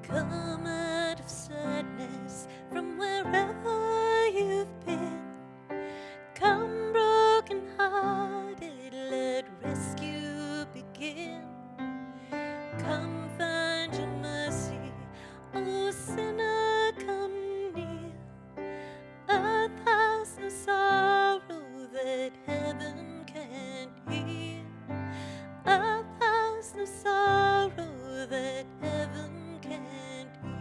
Come out of sadness from wherever you've been. Come broken hearted, let rescue begin. Come find your mercy, oh sinner, come near. Earth has no sorrow that heaven can't heal. Earth has no sorrow that heaven can't heal.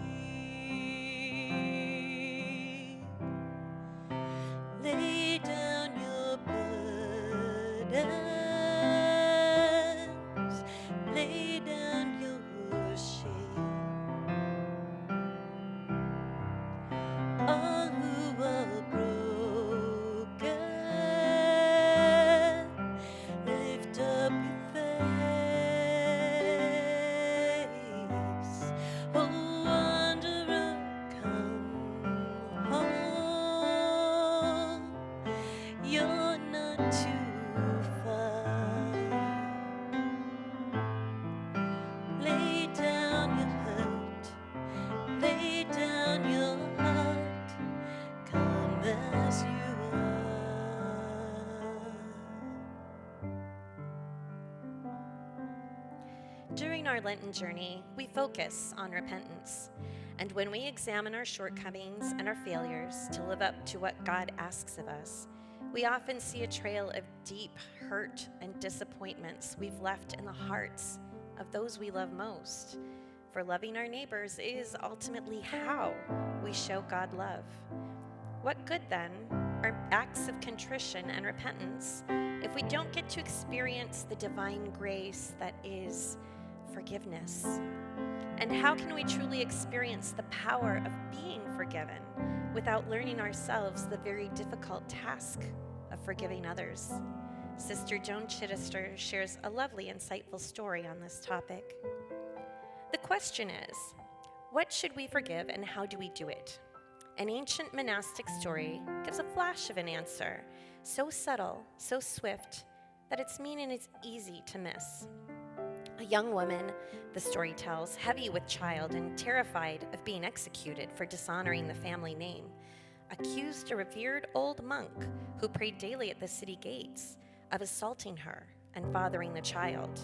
Lay down your burdens, lay down your shame. All who are broken, lift up your face. Oh, wanderer, come home. You're not too far. Lay down your hurt, lay down your heart, come as you are. During our Lenten journey, we focus on repentance. And when we examine our shortcomings and our failures to live up to what God asks of us, we often see a trail of deep hurt and disappointments we've left in the hearts of those we love most. For loving our neighbors is ultimately how we show God love. What good then are acts of contrition and repentance if we don't get to experience the divine grace that is forgiveness? And how can we truly experience the power of being forgiven without learning ourselves the very difficult task of forgiving others? Sister Joan Chittister shares a lovely, insightful story on this topic. The question is, what should we forgive and how do we do it? An ancient monastic story gives a flash of an answer, so subtle, so swift, that its meaning is easy to miss. A young woman, the story tells, heavy with child and terrified of being executed for dishonoring the family name, accused a revered old monk who prayed daily at the city gates of assaulting her and fathering the child.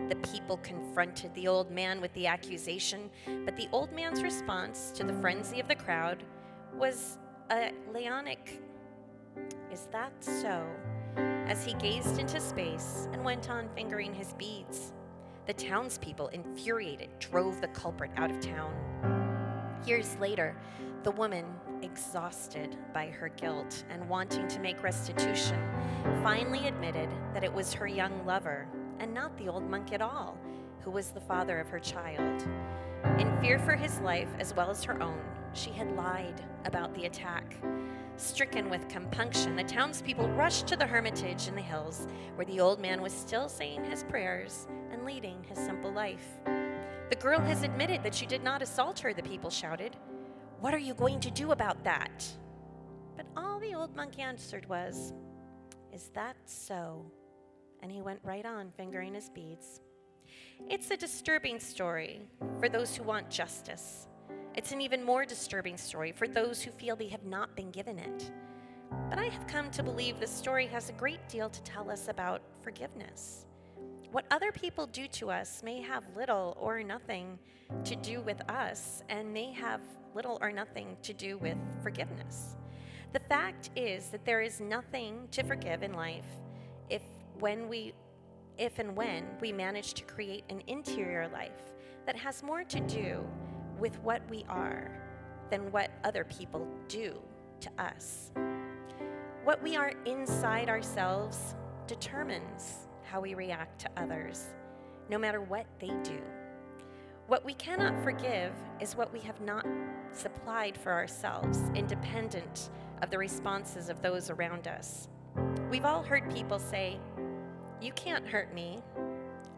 The people confronted the old man with the accusation, but the old man's response to the frenzy of the crowd was a laconic, "Is that so?" as he gazed into space and went on fingering his beads. The townspeople, infuriated, drove the culprit out of town. Years later, the woman, exhausted by her guilt and wanting to make restitution, finally admitted that it was her young lover and not the old monk at all who was the father of her child. In fear for his life as well as her own, she had lied about the attack. Stricken with compunction, the townspeople rushed to the hermitage in the hills where the old man was still saying his prayers and leading his simple life. "The girl has admitted that you did not assault her," the people shouted. "What are you going to do about that?" But all the old monk answered was, "Is that so?" And he went right on fingering his beads. It's a disturbing story for those who want justice. It's an even more disturbing story for those who feel they have not been given it. But I have come to believe this story has a great deal to tell us about forgiveness. What other people do to us may have little or nothing to do with us, and may have little or nothing to do with forgiveness. The fact is that there is nothing to forgive in life if and when we manage to create an interior life that has more to do with what we are than what other people do to us. What we are inside ourselves determines how we react to others, no matter what they do. What we cannot forgive is what we have not supplied for ourselves, independent of the responses of those around us. We've all heard people say, "You can't hurt me."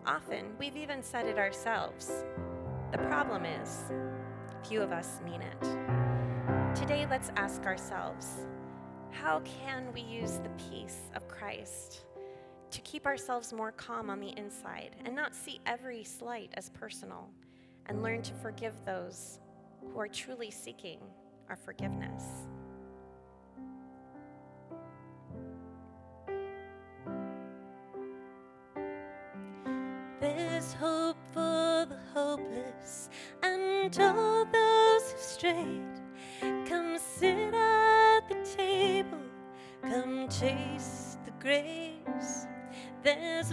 Often, we've even said it ourselves. The problem is, few of us mean it. Today, let's ask ourselves, how can we use the peace of Christ to keep ourselves more calm on the inside and not see every slight as personal, and learn to forgive those who are truly seeking our forgiveness. There's hope for the hopeless and all those who strayed. Come sit at the table, come taste the grace. There's